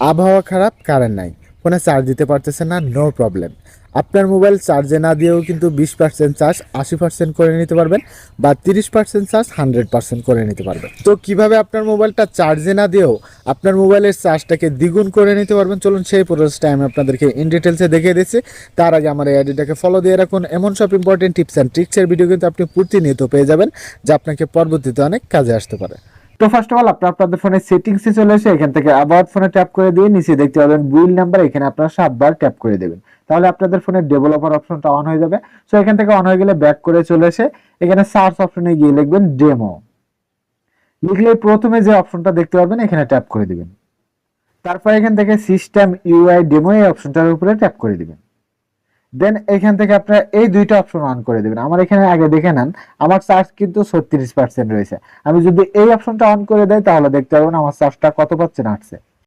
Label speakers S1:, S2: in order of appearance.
S1: আবহাওয়া খারাপ, কারেন্ট নাই, ফোনে চার্জ দিতে পারতেছেন না, নো প্রবলেম। আপনার মোবাইল চার্জে না দিয়েও কিন্তু 20% চার্জ 80% করে নিতে পারবেন, বা 30% চার্জ 100% করে নিতে পারবেন। তো কিভাবে আপনার মোবাইলটা চার্জে না দিয়েও আপনার মোবাইলের চার্জটাকে দ্বিগুণ করে নিতে পারবেন, চলুন সেই প্রসেসটা আমি আপনাদেরকে ইন ডিটেলসে দেখিয়ে দিচ্ছি। তার আগে আমার এই আইডিটাকে ফলো দিয়ে রাখুন। এমন সব ইম্পর্টেন্ট টিপস অ্যান্ড ট্রিক্সের ভিডিও কিন্তু আপনি প্রতিনিয়ত পেয়ে যাবেন, যা আপনাকে পরবর্তীতে অনেক কাজে আসতে পারে। তো ফার্স্ট অফ অল আপনাদের ফোনের সেটিংসে চলে এসে এখান থেকে অ্যাবাউট ফোনে ট্যাপ করে দিয়ে নিচে দেখতে পাবেন বিল নাম্বার, এখানে আপনারা 7 বার ট্যাপ করে দেবেন। তাহলে আপনাদের ফোনের ডেভেলপার অপশনটা অন হয়ে যাবে। সো এখান থেকে অন হয়ে গেলে ব্যাক করে চলে এসে এখানে সার্চ অপশনে গিয়ে লিখবেন ডেমো। লিখলে প্রথমে যে অপশনটা দেখতে পাবেন এখানে ট্যাপ করে দিবেন। তারপর এখান থেকে সিস্টেম ইউআই ডেমো এই অপশনটার উপরে ট্যাপ করে দিবেন। দেন এখান থেকে আপনারা এই দুইটা অপশন অন করে দিবেন। আমার এখানে আগে দেখে নেন, আমার চার্জ কিন্তু 36% রয়েছে। আমি যদি এই অপশনটা অন করে দেই তাহলে দেখতে পাবেন আমার চার্জটা কত পার্সেন্ট আসছে।